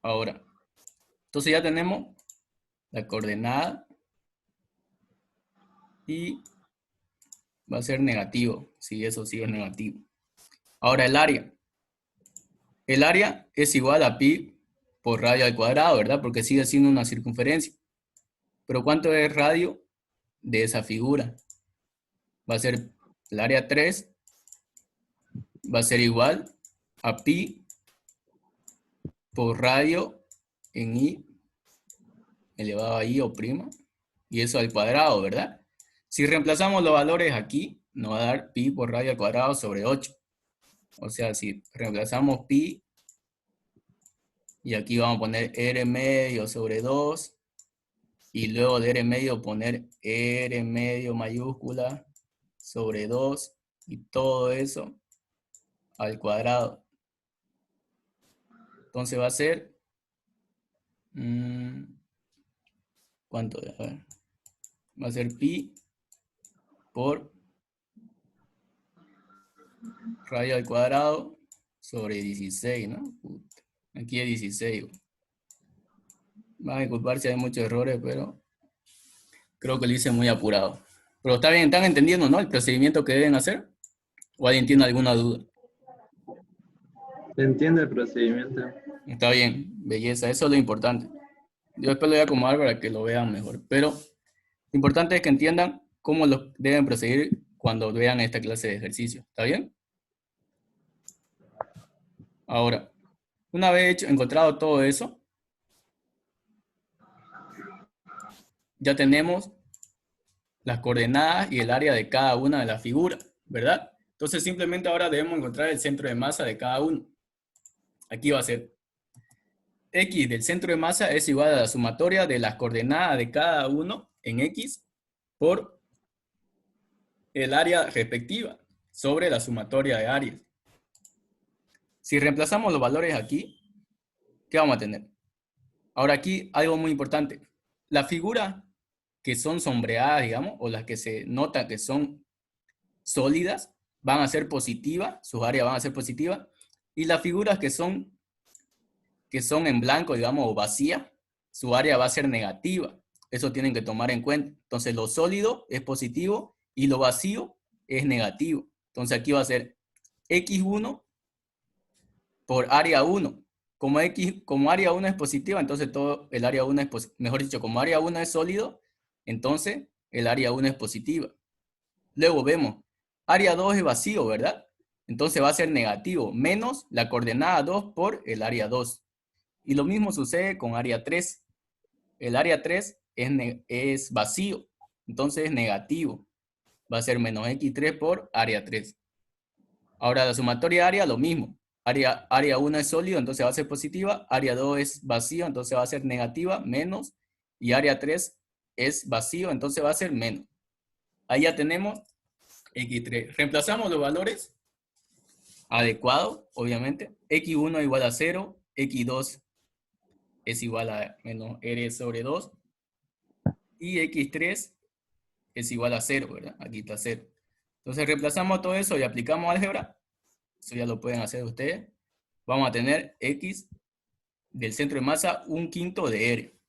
Ahora, entonces ya tenemos la coordenada y va a ser negativo, si eso sí es negativo. Ahora el área. El área es igual a pi por radio al cuadrado, ¿verdad? Porque sigue siendo una circunferencia. Pero ¿cuánto es radio de esa figura? Va a ser el área 3, va a ser igual a pi por radio en i elevado a i o prima, y eso al cuadrado, ¿verdad? Si reemplazamos los valores aquí, nos va a dar pi por radio al cuadrado sobre 8. O sea, si reemplazamos pi, y aquí vamos a poner r medio sobre 2, y luego de r medio poner r medio mayúscula sobre 2, y todo eso al cuadrado. Entonces va a ser, ¿cuánto? A ver, va a ser pi por radio al cuadrado sobre 16, ¿no? Puta, aquí es 16. Van a disculpar si hay muchos errores, pero creo que lo hice muy apurado. Pero está bien, ¿están entendiendo, no? El procedimiento que deben hacer. ¿O alguien tiene alguna duda? ¿Entiende el procedimiento? Está bien, belleza, eso es lo importante. Yo después lo voy a acomodar para que lo vean mejor. Pero lo importante es que entiendan cómo lo deben proseguir cuando vean esta clase de ejercicio. ¿Está bien? Ahora, una vez encontrado todo eso, ya tenemos las coordenadas y el área de cada una de las figuras, ¿verdad? Entonces simplemente ahora debemos encontrar el centro de masa de cada uno. Aquí va a ser x del centro de masa es igual a la sumatoria de las coordenadas de cada uno en x por el área respectiva sobre la sumatoria de áreas. Si reemplazamos los valores aquí, ¿qué vamos a tener? Ahora aquí algo muy importante. Las figuras que son sombreadas, digamos, o las que se nota que son sólidas, van a ser positivas, sus áreas van a ser positivas, y las figuras que son en blanco, digamos, o vacías, su área va a ser negativa. Eso tienen que tomar en cuenta. Entonces, lo sólido es positivo y lo vacío es negativo. Entonces, aquí va a ser x1 por área 1. Como área 1 es positiva, entonces todo el área 1 es positivo. Mejor dicho, como área 1 es sólido, entonces el área 1 es positiva. Luego vemos, área 2 es vacío, ¿verdad? Entonces va a ser negativo, menos la coordenada 2 por el área 2. Y lo mismo sucede con área 3. El área 3 es vacío, entonces es negativo. Va a ser menos x3 por área 3. Ahora la sumatoria de área, lo mismo. Área 1 es sólido, entonces va a ser positiva. Área 2 es vacío, entonces va a ser negativa, menos. Y área 3 es vacío, entonces va a ser menos. Ahí ya tenemos x3. Reemplazamos los valores adecuados, obviamente. x1 igual a 0, x2 es igual a menos r sobre 2. Y x3 es igual a 0,¿verdad? Aquí está 0. Entonces reemplazamos todo eso y aplicamos álgebra. Eso ya lo pueden hacer ustedes. Vamos a tener x del centro de masa 1/5 de r.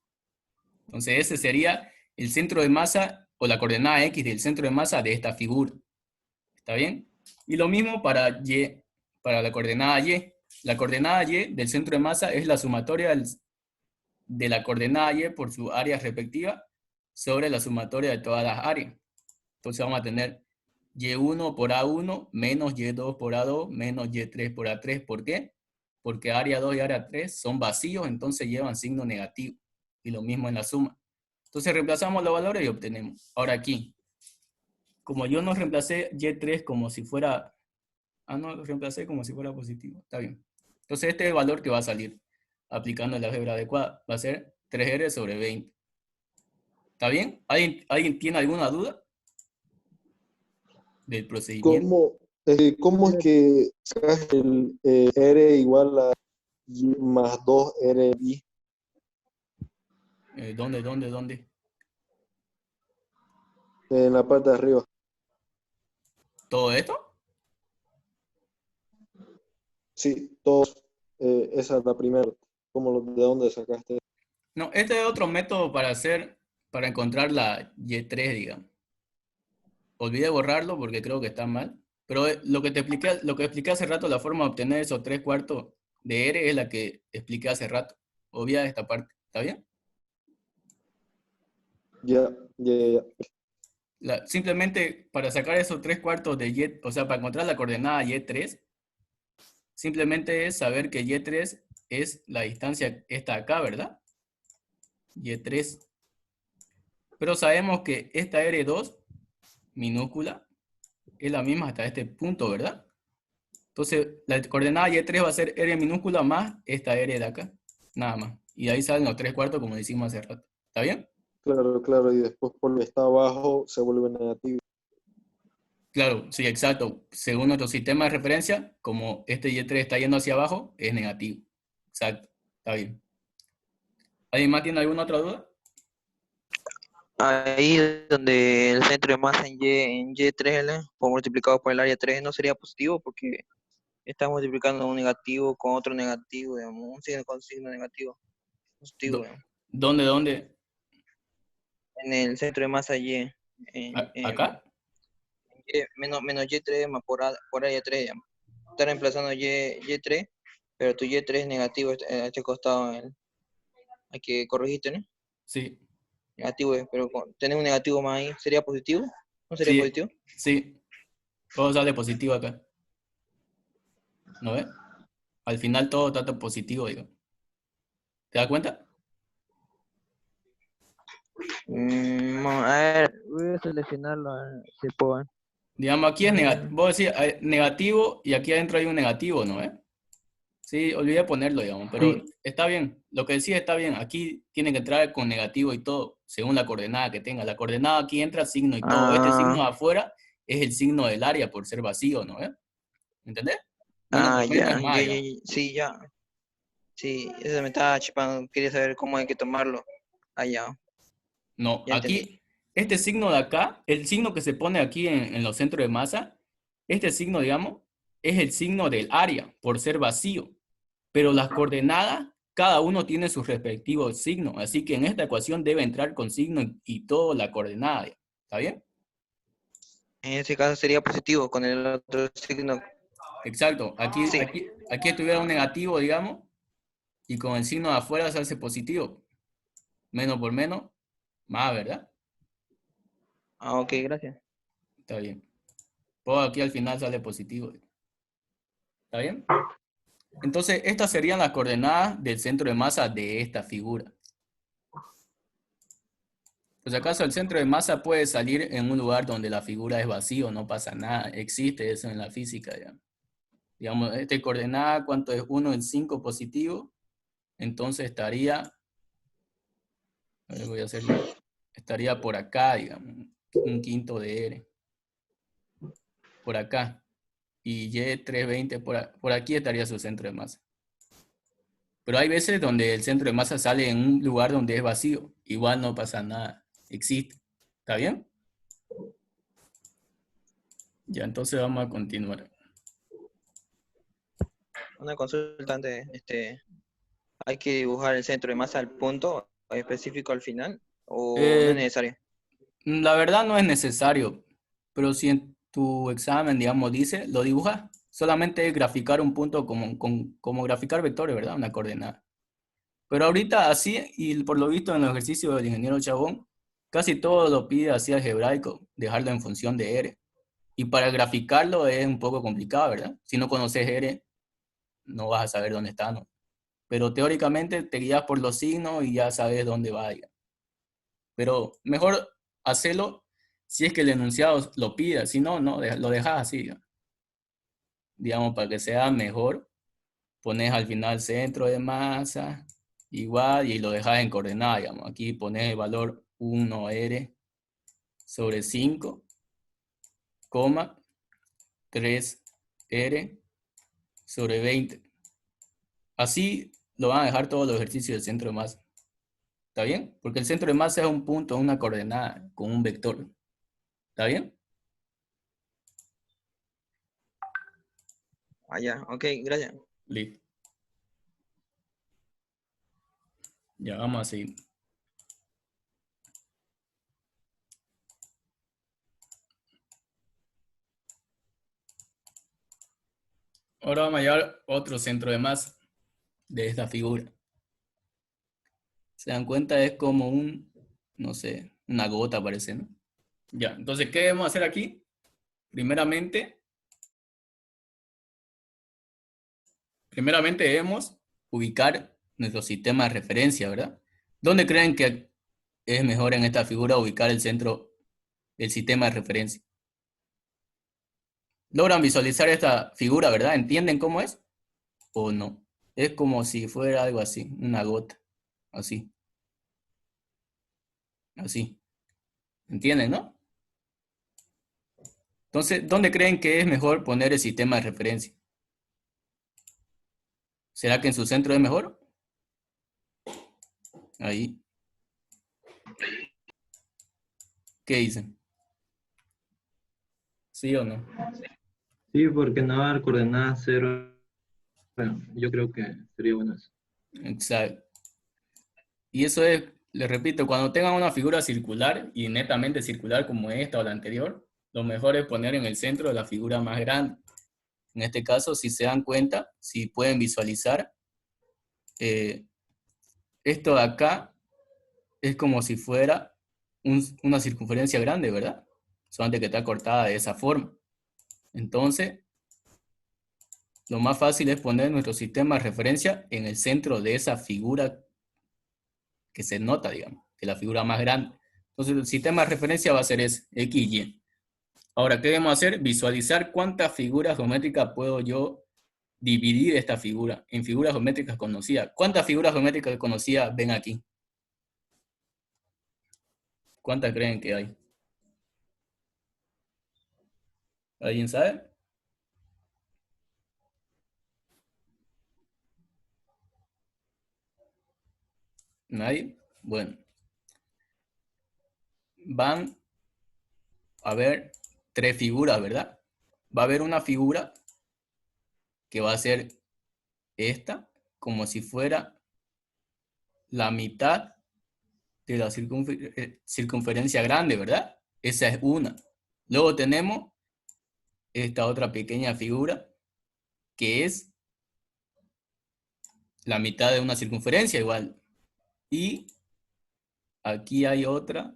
Entonces ese sería el centro de masa o la coordenada x del centro de masa de esta figura. ¿Está bien? Y lo mismo para y, para la coordenada y. La coordenada y del centro de masa es la sumatoria de la coordenada y por su área respectiva sobre la sumatoria de todas las áreas. Entonces vamos a tener y1 por a1 menos y2 por a2 menos y3 por a3. ¿Por qué? Porque área 2 y área 3 son vacíos, entonces llevan signo negativo. Y lo mismo en la suma. Entonces reemplazamos los valores y obtenemos. Ahora aquí, como yo no reemplacé y3 como si fuera... no, lo reemplacé como si fuera positivo. Está bien. Entonces este es el valor que va a salir aplicando la álgebra adecuada. Va a ser 3r sobre 20. ¿Está bien? ¿Alguien tiene alguna duda del procedimiento? ¿Cómo es que sacas el R igual a y más 2R y ¿Dónde? en la parte de arriba? ¿Todo esto? Sí, todos, esa es la primera. ¿De dónde sacaste? No, este es otro método para encontrar la Y3, digamos. Olvidé borrarlo porque creo que está mal. Pero lo que expliqué hace rato, la forma de obtener esos 3/4 de R es la que expliqué hace rato. Obvia esta parte. ¿Está bien? Ya, ya, ya, ya. Simplemente para sacar esos 3/4 de Y, o sea, para encontrar la coordenada Y3, simplemente es saber que Y3 es la distancia esta de acá, ¿verdad? Y3. Pero sabemos que esta R2 minúscula es la misma hasta este punto, ¿verdad? Entonces, la coordenada Y3 va a ser R minúscula más esta R de acá, nada más. Y ahí salen los 3/4 como decimos hace rato. ¿Está bien? Claro, claro, y después por lo que está abajo se vuelve negativo. Claro, sí, exacto. Según nuestro sistema de referencia, como este Y3 está yendo hacia abajo, es negativo. Exacto, está bien. ¿Alguien más tiene alguna otra duda? Ahí donde el centro de masa en Y3L, por multiplicado por el área 3, no sería positivo porque está multiplicando un negativo con otro negativo, digamos, un signo con signo negativo, positivo, Do- digamos. ¿Dónde? En el centro de masa Y, ¿Acá? menos Y3 más por área 3, digamos. Está reemplazando Y3, pero tu Y3 es negativo a este costado, hay que corregiste, ¿no? Sí, Negativo, pero tenés un negativo más ahí, ¿sería positivo? ¿No sería sí, positivo? sí. Todo sale positivo acá. ¿No ves? Al final todo está positivo, digo. ¿Te das cuenta? A ver, voy a seleccionarlo, a ver si puedo. Digamos, aquí es negativo. Mm, Vos decís negativo y aquí adentro hay un negativo, ¿no ves? Sí, olvidé ponerlo, digamos, pero sí. está bien. Lo que decía está bien. Aquí tiene que entrar con negativo y todo, según la coordenada que tenga. La coordenada aquí entra signo y todo. Este signo de Ah, afuera es el signo del área por ser vacío, ¿no ves? ¿Entendés? Menos por menos es más, digamos. sí, ya. Sí, eso me estaba chipando. Quería saber cómo hay que tomarlo. Ah, ya, No, ya entendí. aquí, este signo de acá, el signo que se pone aquí en los centros de masa, este signo, digamos, es el signo del área por ser vacío. Pero las coordenadas, cada uno tiene su respectivo signo. Así que en esta ecuación debe entrar con signo y todo la coordenada. ¿Está bien? En ese caso sería positivo con el otro signo. Exacto. Aquí, Sí. aquí, aquí estuviera un negativo, digamos, y con el signo de afuera se hace positivo. Menos por menos, más, ¿verdad? Ah, ok, gracias. Está bien. Todo aquí al final sale positivo. ¿Está bien? Entonces, estas serían las coordenadas del centro de masa de esta figura. Pues acaso el centro de masa puede salir en un lugar donde la figura es vacío, no pasa nada. Existe eso en la física, digamos. Digamos, esta coordenada, ¿cuánto es? 1 en 5 positivo. Entonces estaría, a ver, voy a hacer yo, estaría por acá, digamos, un quinto de R. Por acá. Y Y320 por aquí estaría su centro de masa. Pero hay veces donde el centro de masa sale en un lugar donde es vacío. Igual no pasa nada. Existe. ¿Está bien? Ya, entonces vamos a continuar. Una consulta antes, ¿hay que dibujar el centro de masa al punto específico al final o no es Eh, necesario? la verdad no es necesario, pero si en tu examen, digamos, dice, lo dibujas. Solamente es graficar un punto como graficar vectores, ¿verdad? Una coordenada. Pero ahorita así, y por lo visto en el ejercicio del ingeniero Chabón, casi todo lo pide así algebraico, dejarlo en función de R. Y para graficarlo es un poco complicado, ¿verdad? Si no conoces R, no vas a saber dónde está, ¿no? Pero teóricamente te guías por los signos y ya sabes dónde va. Pero mejor hacerlo si es que el enunciado lo pida, si no, no, lo dejas así, digamos, para que sea mejor, pones al final centro de masa, igual, y lo dejas en coordenada, digamos, aquí pones el valor 1R sobre 5, coma, 3R sobre 20. Así lo van a dejar todos los ejercicios del centro de masa. ¿Está bien? Porque el centro de masa es un punto, una coordenada con un vector. ¿Está bien? Ah, ya, ok, gracias. Listo. Ya vamos a seguir. Ahora vamos a hallar otro centro de masa de esta figura. ¿Se dan cuenta? Es como un, no sé, una gota parece, ¿no? Ya, entonces, ¿qué debemos hacer aquí? Primeramente debemos ubicar nuestro sistema de referencia, ¿verdad? ¿Dónde creen que es mejor en esta figura ubicar el centro del sistema de referencia? ¿Logran visualizar esta figura, verdad? ¿Entienden cómo es? ¿O no? Es como si fuera algo así, una gota, así, así. ¿Entienden, no? Entonces, ¿dónde creen que es mejor poner el sistema de referencia? ¿Será que en su centro es mejor? Ahí. ¿Qué dicen? ¿Sí o no? Sí, porque no va a dar coordenadas cero. Bueno, yo creo que sería bueno eso. Exacto. Y eso es, les repito, cuando tengan una figura circular y netamente circular como esta o la anterior, lo mejor es poner en el centro la figura más grande. En este caso, si se dan cuenta, si pueden visualizar, esto de acá es como si fuera una circunferencia grande, ¿verdad? Solamente que está cortada de esa forma. Entonces, lo más fácil es poner nuestro sistema de referencia en el centro de esa figura que se nota, digamos, de la figura más grande. Entonces, el sistema de referencia va a ser ese, X y Y. Ahora, ¿qué debemos hacer? Visualizar cuántas figuras geométricas puedo yo dividir esta figura en figuras geométricas conocidas. ¿Cuántas figuras geométricas conocidas ven aquí? ¿Cuántas creen que hay? ¿Alguien sabe? ¿Nadie? Bueno, van a haber tres figuras, ¿verdad? Va a haber una figura que va a ser esta, como si fuera la mitad de la circunferencia grande, ¿verdad? Esa es una. Luego tenemos esta otra pequeña figura que es la mitad de una circunferencia igual. Y aquí hay otra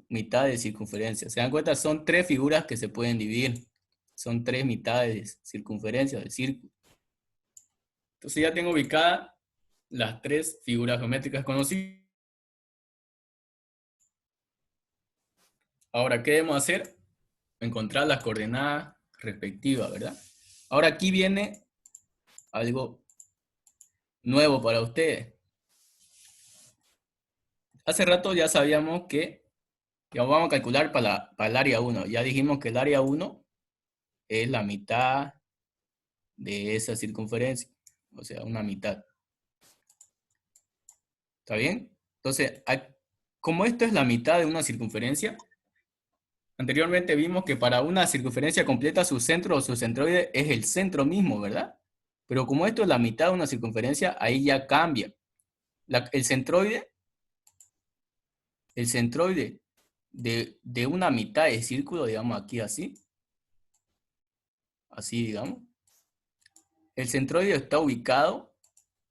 mitad de circunferencia. ¿Se dan cuenta? Son tres figuras que se pueden dividir. Son tres mitades de circunferencia del círculo. Entonces ya tengo ubicadas las tres figuras geométricas conocidas. Ahora, ¿qué debemos hacer? Encontrar las coordenadas respectivas, ¿verdad? Ahora aquí viene algo nuevo para ustedes. Hace rato ya sabíamos que ya vamos a calcular para el área 1. Ya dijimos que el área 1 es la mitad de esa circunferencia. O sea, una mitad. ¿Está bien? Entonces, como esto es la mitad de una circunferencia, anteriormente vimos que para una circunferencia completa su centro o su centroide es el centro mismo, ¿verdad? Pero como esto es la mitad de una circunferencia, ahí ya cambia. El centroide de una mitad de círculo, digamos aquí así, digamos, el centroide está ubicado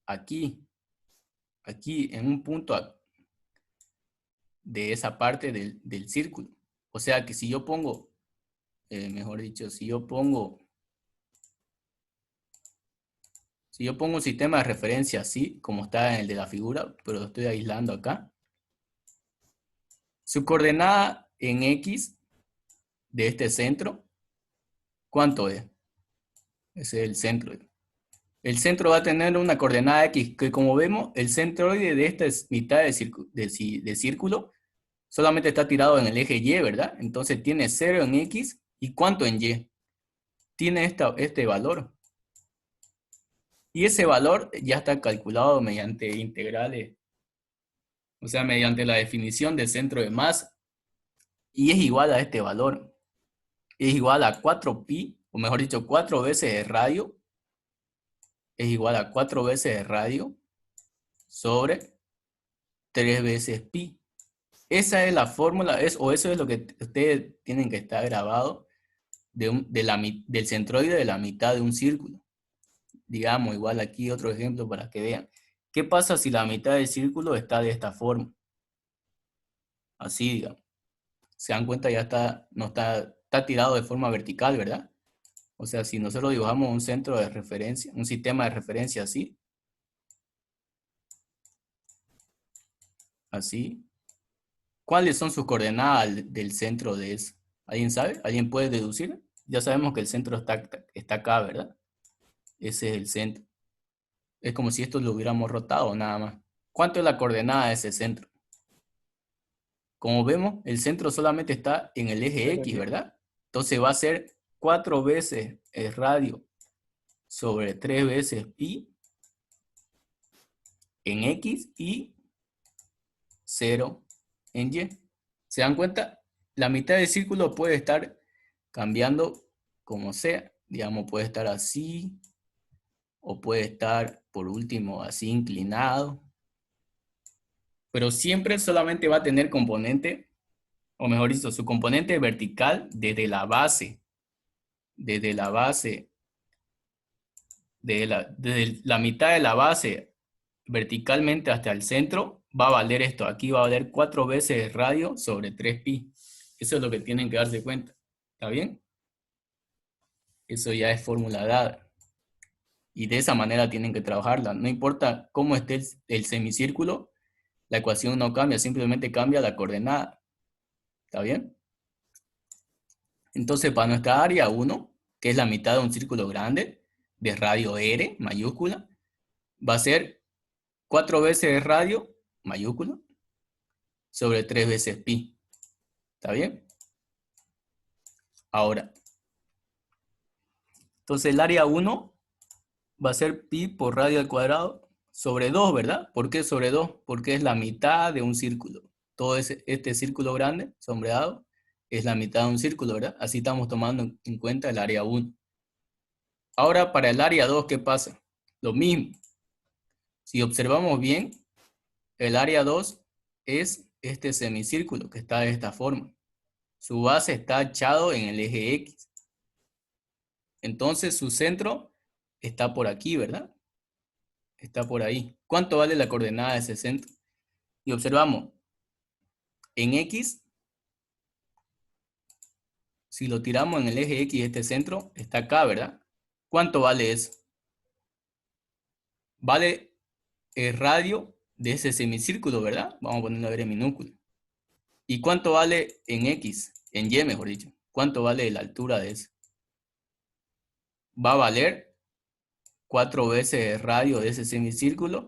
aquí en un punto de esa parte del círculo. O sea que si yo pongo, mejor dicho, si yo pongo un sistema de referencia así, como está en el de la figura, pero lo estoy aislando acá, su coordenada en X de este centro, ¿cuánto es? Ese es el centro. El centro va a tener una coordenada X, que como vemos, el centroide de esta mitad de círculo solamente está tirado en el eje Y, ¿verdad? Entonces tiene 0 en X, ¿y cuánto en Y? Tiene este valor. Y ese valor ya está calculado mediante integrales, o sea, mediante la definición del centro de masa. Y es igual a este valor. Es igual a 4pi, o mejor dicho, 4 veces el radio. Es igual a 4 veces el radio sobre 3 veces pi. Esa es la fórmula, o eso es lo que ustedes tienen que estar grabado del centroide de la mitad de un círculo. Digamos, igual aquí otro ejemplo para que vean. ¿Qué pasa si la mitad del círculo está de esta forma? Así, digamos. Se dan cuenta, ya está tirado de forma vertical, ¿verdad? O sea, si nosotros dibujamos un centro de referencia, un sistema de referencia así, así, ¿cuáles son sus coordenadas del centro de eso? ¿Alguien sabe? ¿Alguien puede deducir? Ya sabemos que el centro está acá, ¿verdad? Ese es el centro. Es como si esto lo hubiéramos rotado nada más. ¿Cuánto es la coordenada de ese centro? Como vemos, el centro solamente está en el eje X, ¿verdad? Entonces va a ser 4 veces el radio sobre 3 veces pi en X y 0 en Y. ¿Se dan cuenta? La mitad del círculo puede estar cambiando como sea. Digamos, puede estar así, o puede estar, por último, así inclinado. Pero siempre solamente va a tener componente, o mejor dicho, su componente vertical desde la base, desde la mitad de la base verticalmente hasta el centro, va a valer esto. Aquí va a valer 4 veces el radio sobre 3pi. Eso es lo que tienen que darse cuenta. ¿Está bien? Eso ya es fórmula dada. Y de esa manera tienen que trabajarla. No importa cómo esté el semicírculo, la ecuación no cambia, simplemente cambia la coordenada. ¿Está bien? Entonces, para nuestra área 1, que es la mitad de un círculo grande, de radio R, mayúscula, va a ser 4 veces el radio, mayúscula, sobre 3 veces pi. ¿Está bien? Ahora, entonces el área 1 va a ser pi por radio al cuadrado sobre 2, ¿verdad? ¿Por qué sobre 2? Porque es la mitad de un círculo. Todo este círculo grande, sombreado, es la mitad de un círculo, ¿verdad? Así estamos tomando en cuenta el área 1. Ahora, para el área 2, ¿qué pasa? Lo mismo. Si observamos bien, el área 2 es este semicírculo que está de esta forma. Su base está echado en el eje X. Entonces su centro está por aquí, ¿verdad? Está por ahí. ¿Cuánto vale la coordenada de ese centro? Y observamos, en X, si lo tiramos en el eje X, este centro está acá, ¿verdad? ¿Cuánto vale eso? Vale el radio de ese semicírculo, ¿verdad? Vamos a ponerlo a ver en minúscula. ¿Y cuánto vale en X? En Y, mejor dicho. ¿Cuánto vale la altura de eso? Va a valer 4 veces el radio de ese semicírculo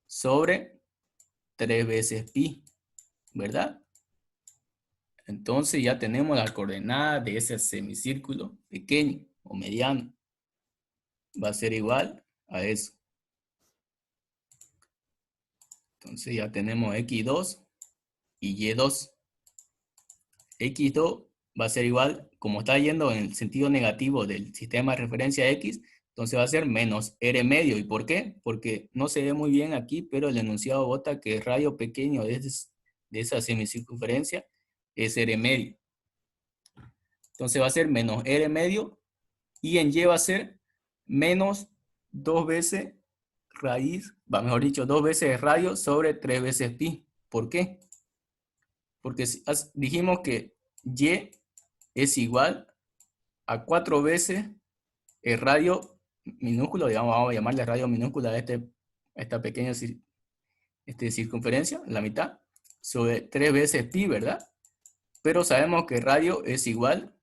sobre 3 veces pi, ¿verdad? Entonces ya tenemos la coordenada de ese semicírculo pequeño o mediano. Va a ser igual a eso. Entonces ya tenemos X2 y Y2. X2 va a ser igual, como está yendo en el sentido negativo del sistema de referencia X, entonces va a ser menos R medio. ¿Y por qué? Porque no se ve muy bien aquí, pero el enunciado bota que el radio pequeño de esa semicircunferencia es R medio. Entonces va a ser menos R medio y en Y va a ser menos 2 veces raíz, mejor dicho, 2 veces radio sobre 3 veces pi. ¿Por qué? Porque dijimos que Y es igual a 4 veces el radio minúsculo, digamos, vamos a llamarle radio minúscula a esta pequeña circunferencia, la mitad, sobre 3 veces pi, ¿verdad? Pero sabemos que radio es igual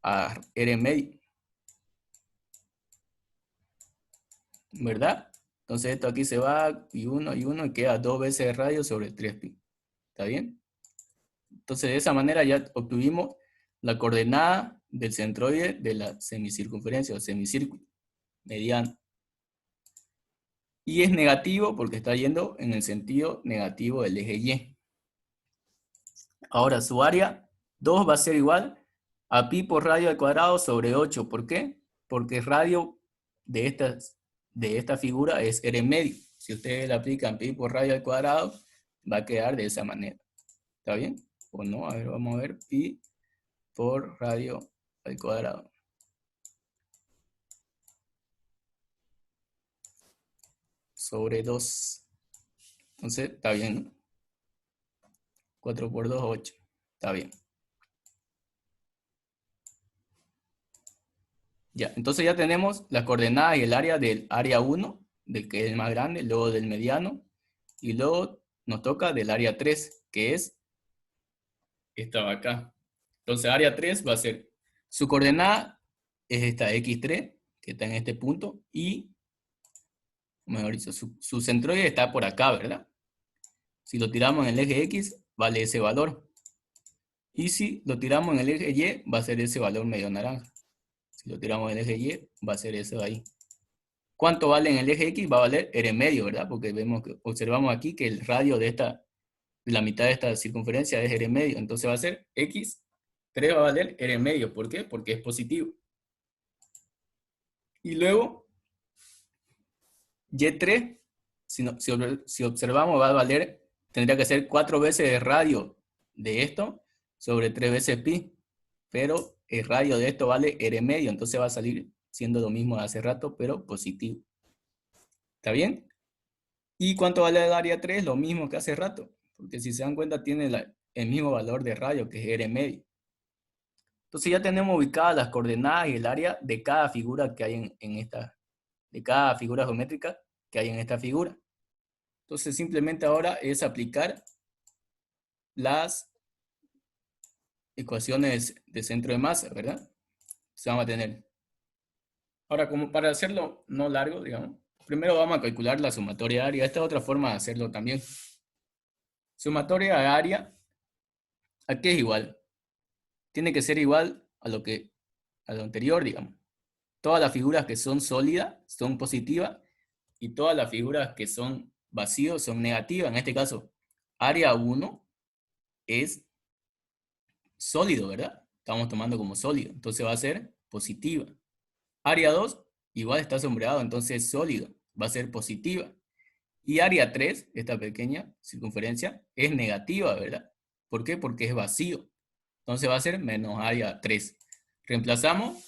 a R medio, ¿verdad? Entonces esto aquí se va y 1 y queda 2 veces el radio sobre 3pi. ¿Está bien? Entonces de esa manera ya obtuvimos la coordenada del centroide de la semicircunferencia o semicírculo mediano. Y es negativo porque está yendo en el sentido negativo del eje Y. Ahora su área 2 va a ser igual a pi por radio al cuadrado sobre 8. ¿Por qué? Porque el radio de de esta figura es R medio. Si ustedes le aplican pi por radio al cuadrado, va a quedar de esa manera. ¿Está bien? ¿O no? A ver, vamos a ver. Pi por radio al cuadrado. Sobre 2. Entonces, está bien, ¿no? 4 por 2, 8. Está bien. Ya, entonces ya tenemos las coordenadas y el área del área 1, del que es el más grande, luego del mediano, y luego nos toca del área 3, que es esta de acá. Entonces área 3 va a ser, su coordenada es esta x3, que está en este punto, y, mejor dicho, su centroide está por acá, ¿verdad? Si lo tiramos en el eje X, vale ese valor. Y si lo tiramos en el eje Y, va a ser ese valor medio naranja. Si lo tiramos en el eje Y, va a ser eso de ahí. ¿Cuánto vale en el eje X? Va a valer R medio, ¿verdad? Porque observamos aquí que el radio de la mitad de esta circunferencia es R medio. Entonces va a ser X3 va a valer R medio. ¿Por qué? Porque es positivo. Y luego, Y3, si observamos, va a valer, tendría que ser 4 veces el radio de esto sobre 3 veces pi. Pero el radio de esto vale R medio, entonces va a salir siendo lo mismo de hace rato, pero positivo. ¿Está bien? ¿Y cuánto vale el área 3? Lo mismo que hace rato, porque si se dan cuenta tiene el mismo valor de radio, que es R medio. Entonces ya tenemos ubicadas las coordenadas y el área de cada figura que hay de cada figura geométrica que hay en esta figura. Entonces simplemente ahora es aplicar las ecuaciones de centro de masa, ¿verdad? Entonces vamos a tener. Ahora, como para hacerlo no largo, digamos, primero vamos a calcular la sumatoria de área. Esta es otra forma de hacerlo también. Sumatoria de área, ¿a qué es igual? Tiene que ser igual a lo anterior, digamos. Todas las figuras que son sólidas son positivas y todas las figuras que son vacíos son negativas. En este caso, área 1 es sólido, ¿verdad? Estamos tomando como sólido, entonces va a ser positiva. Área 2 igual está sombreado, entonces es sólido, va a ser positiva. Y área 3, esta pequeña circunferencia, es negativa, ¿verdad? ¿Por qué? Porque es vacío. Entonces va a ser menos área 3. Reemplazamos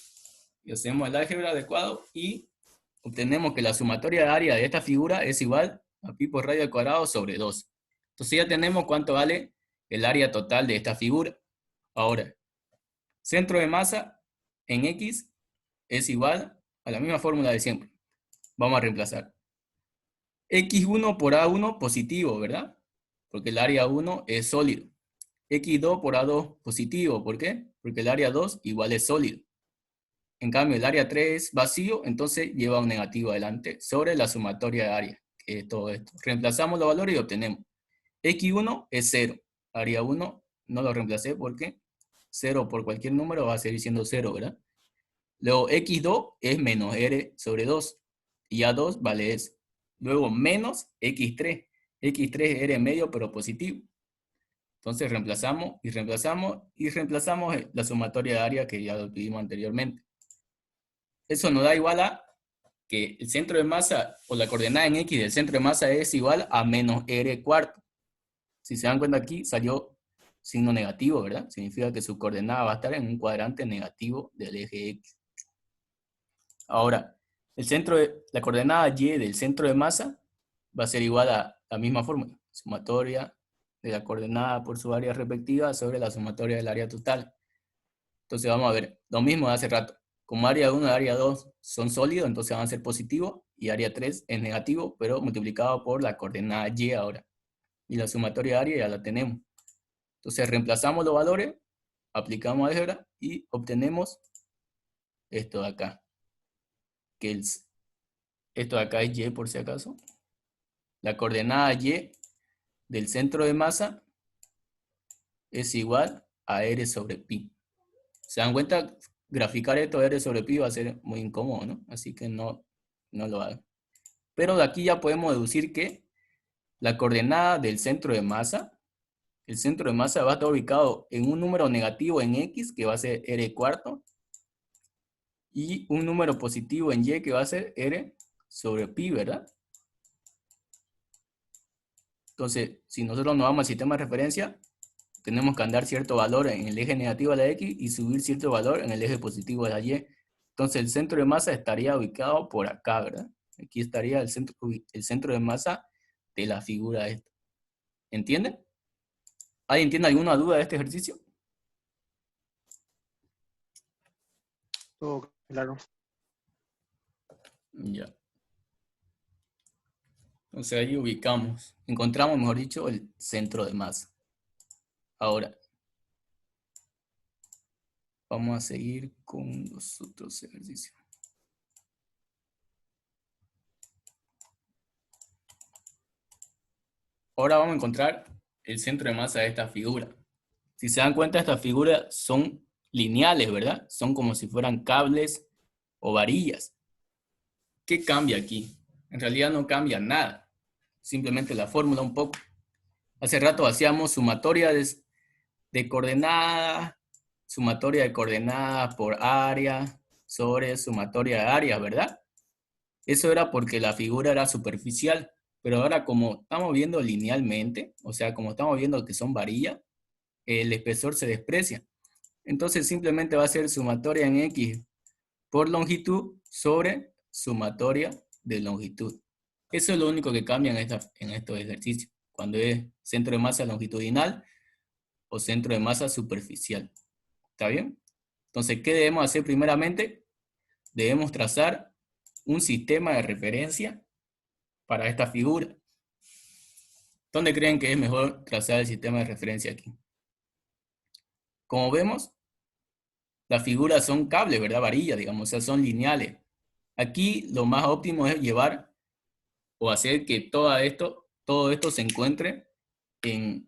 y hacemos el álgebra adecuado y obtenemos que la sumatoria de área de esta figura es igual a pi por radio al cuadrado sobre 2. Entonces ya tenemos cuánto vale el área total de esta figura. Ahora, centro de masa en X es igual a la misma fórmula de siempre. Vamos a reemplazar. X1 por A1 positivo, ¿verdad? Porque el área 1 es sólido. X2 por A2 positivo, ¿por qué? Porque el área 2 igual es sólido. En cambio, el área 3 es vacío, entonces lleva un negativo adelante sobre la sumatoria de área, que es todo esto. Reemplazamos los valores y obtenemos. X1 es 0. Área 1 no lo reemplacé porque 0 por cualquier número va a seguir siendo 0, ¿verdad? Luego X2 es menos R sobre 2. Y A2 vale eso. Luego menos X3. X3 es R medio pero positivo. Entonces reemplazamos y reemplazamos y reemplazamos la sumatoria de área que ya lo vimos anteriormente. Eso nos da igual a que el centro de masa o la coordenada en X del centro de masa es igual a menos R cuarto. Si se dan cuenta aquí salió signo negativo, ¿verdad? Significa que su coordenada va a estar en un cuadrante negativo del eje X. Ahora, la coordenada Y del centro de masa va a ser igual a la misma fórmula. Sumatoria de la coordenada por su área respectiva sobre la sumatoria del área total. Entonces vamos a ver, lo mismo de hace rato. Como área 1 y área 2 son sólidos, entonces van a ser positivos, y área 3 es negativo, pero multiplicado por la coordenada Y ahora. Y la sumatoria de área ya la tenemos. Entonces reemplazamos los valores, aplicamos álgebra y obtenemos esto de acá. Esto de acá es Y por si acaso. La coordenada Y del centro de masa es igual a R sobre pi. ¿Se dan cuenta? Graficar esto R sobre pi va a ser muy incómodo, ¿no? Así que no lo hagan. Pero de aquí ya podemos deducir que la coordenada del centro de masa, el centro de masa va a estar ubicado en un número negativo en X, que va a ser R cuarto, y un número positivo en Y, que va a ser R sobre pi, ¿verdad? Entonces, si nosotros nos vamos al sistema de referencia, tenemos que andar cierto valor en el eje negativo de la X y subir cierto valor en el eje positivo de la Y. Entonces, el centro de masa estaría ubicado por acá, ¿verdad? Aquí estaría el centro de masa de la figura esta. ¿Entienden? ¿Alguien tiene alguna duda de este ejercicio? Todo claro. Ya. Entonces ahí encontramos, mejor dicho, el centro de masa. Ahora, vamos a seguir con los otros ejercicios. Ahora vamos a encontrar el centro de masa de esta figura. Si se dan cuenta, estas figuras son lineales, ¿verdad? Son como si fueran cables o varillas. ¿Qué cambia aquí? En realidad no cambia nada. Simplemente la fórmula un poco. Hace rato hacíamos sumatoria de coordenadas, sumatoria de coordenadas por área sobre sumatoria de áreas, ¿verdad? Eso era porque la figura era superficial. Pero ahora como estamos viendo linealmente, o sea, como estamos viendo que son varillas, el espesor se desprecia. Entonces simplemente va a ser sumatoria en X por longitud sobre sumatoria de longitud. Eso es lo único que cambia en estos ejercicios, cuando es centro de masa longitudinal o centro de masa superficial. ¿Está bien? Entonces, ¿qué debemos hacer primeramente? Debemos trazar un sistema de referencia para esta figura. ¿Dónde creen que es mejor trazar el sistema de referencia aquí? Como vemos, las figuras son cables, ¿verdad? Varillas, digamos, o sea, son lineales. Aquí lo más óptimo es llevar o hacer que todo esto se encuentre en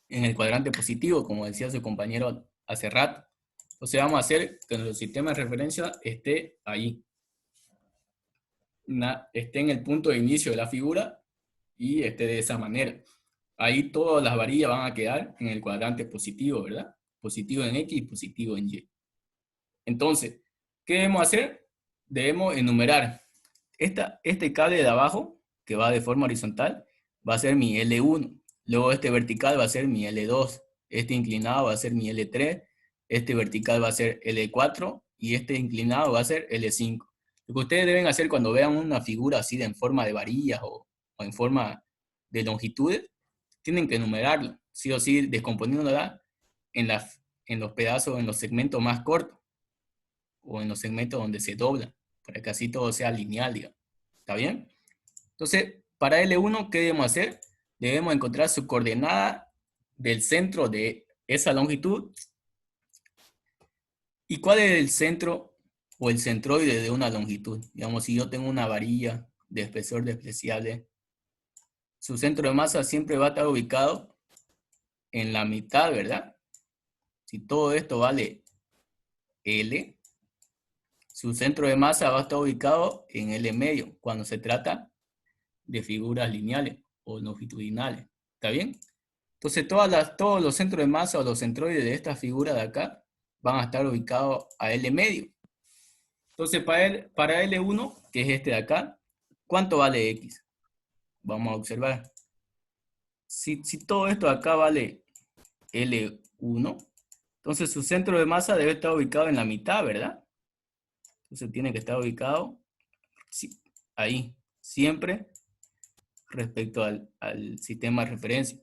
el cuadrante positivo, como decía su compañero hace rato. O sea, vamos a hacer que nuestro sistema de referencia esté ahí. Esté en el punto de inicio de la figura y esté de esa manera. Ahí todas las varillas van a quedar en el cuadrante positivo, ¿verdad? Positivo en X y positivo en Y. Entonces, ¿qué debemos hacer? Debemos enumerar. Este cable de abajo, que va de forma horizontal, va a ser mi L1. Luego este vertical va a ser mi L2. Este inclinado va a ser mi L3. Este vertical va a ser L4. Y este inclinado va a ser L5. Lo que ustedes deben hacer cuando vean una figura así en forma de varillas o en forma de longitudes, tienen que enumerarlo, sí o sí, descomponiéndola en los pedazos, en los segmentos más cortos, o en los segmentos donde se dobla, para que así todo sea lineal, digamos. ¿Está bien? Entonces, para L1, ¿qué debemos hacer? Debemos encontrar su coordenada del centro de esa longitud. ¿Y cuál es el centro o el centroide de una longitud? Digamos, si yo tengo una varilla de espesor despreciable, su centro de masa siempre va a estar ubicado en la mitad, ¿verdad? Si todo esto vale L, su centro de masa va a estar ubicado en L medio, cuando se trata de figuras lineales o longitudinales. ¿Está bien? Entonces todos los centros de masa o los centroides de esta figura de acá van a estar ubicados a L medio. Entonces para L1, que es este de acá, ¿cuánto vale X? Vamos a observar. Si todo esto de acá vale L1, entonces su centro de masa debe estar ubicado en la mitad, ¿verdad? Entonces tiene que estar ubicado ahí, siempre respecto al sistema de referencia.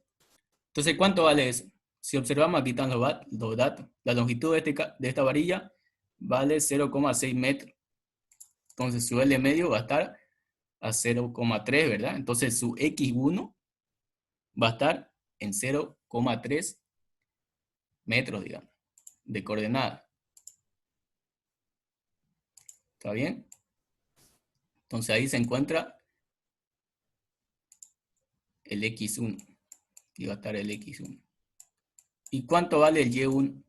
Entonces, ¿cuánto vale eso? Si observamos, aquí están los datos. La longitud de esta varilla vale 0,6 metros. Entonces, su L medio va a estar a 0,3, ¿verdad? Entonces, su X1 va a estar en 0,3 metros, digamos, de coordenada. ¿Está bien? Entonces, ahí se encuentra el X1. Aquí va a estar el X1. ¿Y cuánto vale el Y1?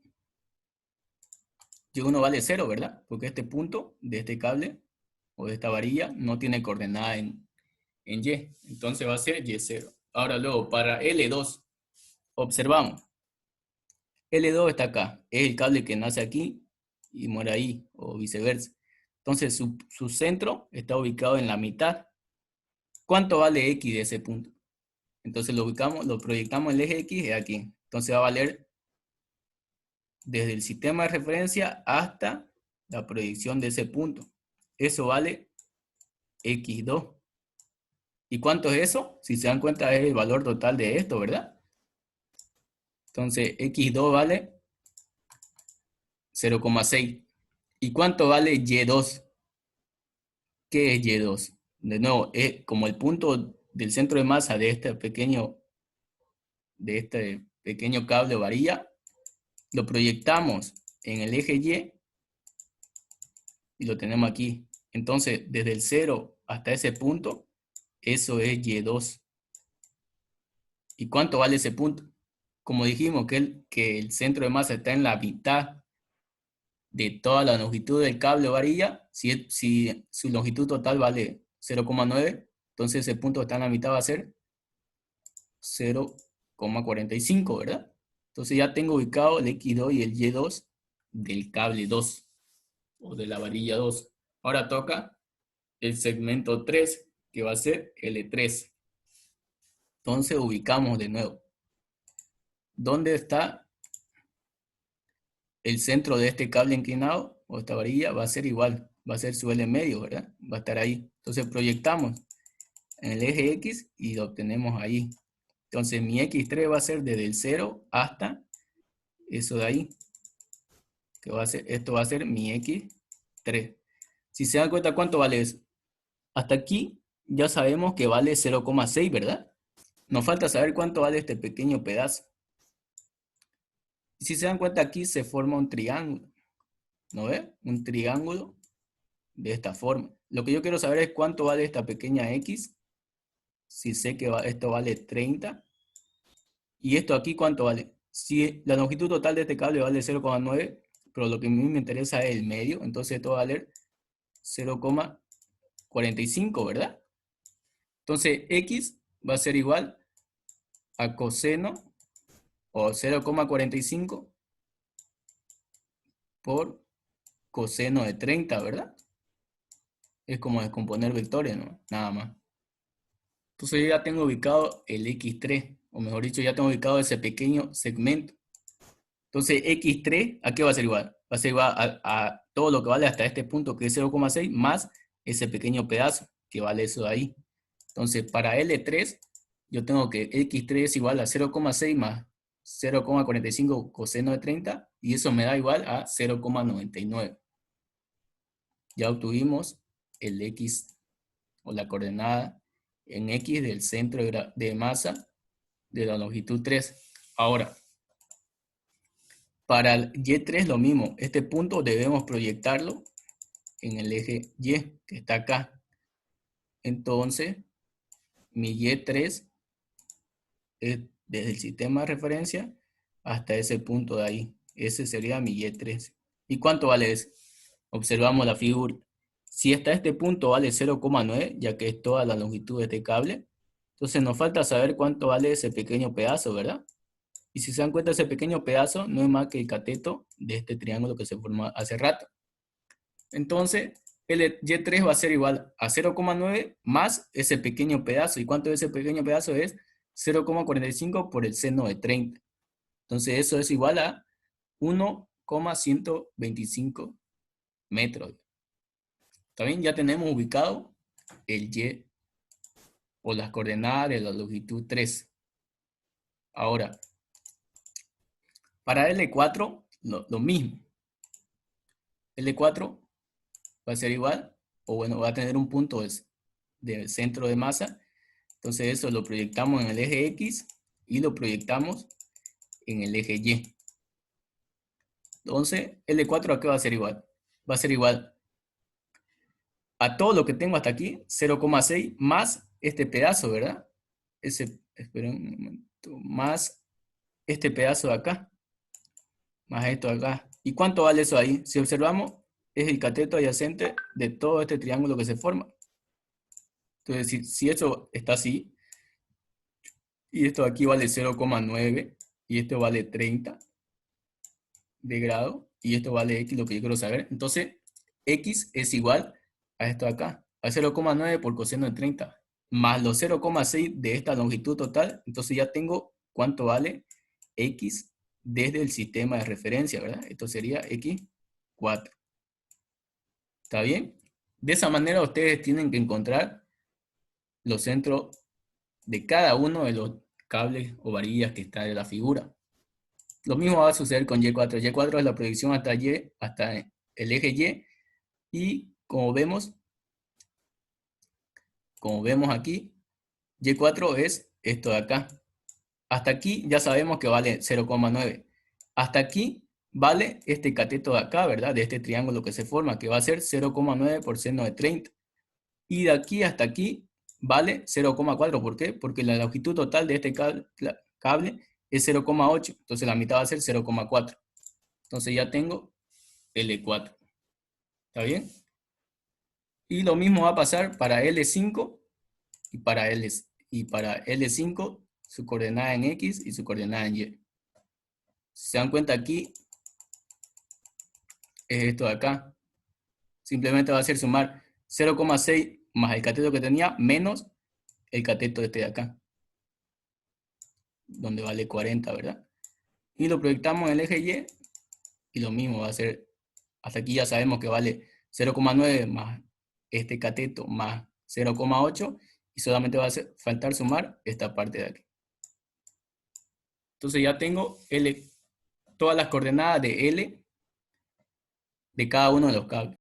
Y1 vale 0, ¿verdad? Porque este punto de este cable o de esta varilla no tiene coordenada en Y. Entonces va a ser Y0. Ahora luego, para L2, observamos. L2 está acá. Es el cable que nace aquí y muere ahí, o viceversa. Entonces su centro está ubicado en la mitad. ¿Cuánto vale X de ese punto? Entonces lo ubicamos, lo proyectamos el eje X aquí. Entonces va a valer desde el sistema de referencia hasta la proyección de ese punto. Eso vale X2. ¿Y cuánto es eso? Si se dan cuenta es el valor total de esto, ¿verdad? Entonces X2 vale 0,6. ¿Y cuánto vale Y2? ¿Qué es Y2? De nuevo, es como el punto del centro de masa de este pequeño cable o varilla. Lo proyectamos en el eje Y lo tenemos aquí. Entonces, desde el 0 hasta ese punto, eso es Y2. ¿Y cuánto vale ese punto? Como dijimos que el centro de masa está en la mitad de toda la longitud del cable o varilla, si su longitud total vale 0,9, entonces ese punto que está en la mitad va a ser 0,45, ¿verdad? Entonces ya tengo ubicado el X2 y el Y2 del cable 2 o de la varilla 2. Ahora toca el segmento 3, que va a ser L3. Entonces ubicamos de nuevo. ¿Dónde está el centro de este cable inclinado o esta varilla? Va a ser igual, va a ser su L medio, ¿verdad? Va a estar ahí. Entonces proyectamos en el eje X y lo obtenemos ahí. Entonces mi X3 va a ser desde el 0 hasta eso de ahí. Que va a ser, esto va a ser mi X3. Si se dan cuenta, ¿cuánto vale eso? Hasta aquí ya sabemos que vale 0,6, ¿verdad? Nos falta saber cuánto vale este pequeño pedazo. Y si se dan cuenta, aquí se forma un triángulo. ¿No ve? Un triángulo de esta forma. Lo que yo quiero saber es cuánto vale esta pequeña X. Si sé que esto vale 30. ¿Y esto aquí cuánto vale? Si la longitud total de este cable vale 0,9, pero lo que a mí me interesa es el medio, entonces esto va a valer 0,45, ¿verdad? Entonces X va a ser igual a coseno o 0,45 por coseno de 30, ¿verdad? Es como descomponer vectores, ¿no? Nada más. Entonces yo ya tengo ubicado el X3, o mejor dicho, ya tengo ubicado ese pequeño segmento. Entonces X3, ¿a qué va a ser igual? Va a ser igual a todo lo que vale hasta este punto, que es 0,6, más ese pequeño pedazo, que vale eso de ahí. Entonces para L3, yo tengo que X3 es igual a 0,6 más 0,45 coseno de 30, y eso me da igual a 0,99. Ya obtuvimos el X, o la coordenada en X del centro de masa de la longitud 3. Ahora, para el Y3 lo mismo. Este punto debemos proyectarlo en el eje Y, que está acá. Entonces, mi Y3 es desde el sistema de referencia hasta ese punto de ahí. Ese sería mi Y3. ¿Y cuánto vale eso? Observamos la figura. Si hasta este punto vale 0,9, ya que es toda la longitud de este cable, entonces nos falta saber cuánto vale ese pequeño pedazo, ¿verdad? Y si se dan cuenta, ese pequeño pedazo no es más que el cateto de este triángulo que se formó hace rato. Entonces, el Y3 va a ser igual a 0,9 más ese pequeño pedazo. ¿Y cuánto es ese pequeño pedazo? Es 0,45 por el seno de 30. Entonces, eso es igual a 1,125 metros. También ya tenemos ubicado el Y o las coordenadas de la longitud 3. Ahora, para L4, lo mismo. L4 va a ser igual, o bueno, va a tener un punto de centro de masa. Entonces eso lo proyectamos en el eje X y lo proyectamos en el eje Y. Entonces, L4 ¿a qué va a ser igual? Va a ser igual a todo lo que tengo hasta aquí, 0,6 más este pedazo, ¿verdad? Espera un momento, más este pedazo de acá, más esto de acá. ¿Y cuánto vale eso ahí? Si observamos, es el cateto adyacente de todo este triángulo que se forma. Entonces, si esto está así, y esto aquí vale 0,9, y esto vale 30 de grado, y esto vale X, lo que yo quiero saber. Entonces, X es igual a esto de acá, a 0,9 por coseno de 30, más los 0,6 de esta longitud total. Entonces ya tengo cuánto vale X desde el sistema de referencia, ¿verdad? Esto sería X4. ¿Está bien? De esa manera ustedes tienen que encontrar los centros de cada uno de los cables o varillas que está de la figura. Lo mismo va a suceder con Y4. Y4 es la proyección hasta Y, hasta el eje Y. Y como vemos aquí, Y4 es esto de acá. Hasta aquí ya sabemos que vale 0,9. Hasta aquí vale este cateto de acá, ¿verdad? De este triángulo que se forma, que va a ser 0,9 por seno de 30. Y de aquí hasta aquí vale 0,4. ¿Por qué? Porque la longitud total de este cable es 0,8. Entonces la mitad va a ser 0,4. Entonces ya tengo L4. ¿Está bien? Y lo mismo va a pasar para L5 y para L5 su coordenada en X y su coordenada en Y. Si se dan cuenta aquí, es esto de acá. Simplemente va a ser sumar 0,6 más el cateto que tenía menos el cateto este de acá, donde vale 40, ¿verdad? Y lo proyectamos en el eje Y lo mismo va a ser, hasta aquí ya sabemos que vale 0,9 más este cateto más 0,8 y solamente va a faltar sumar esta parte de aquí. Entonces ya tengo todas las coordenadas de L de cada uno de los cables.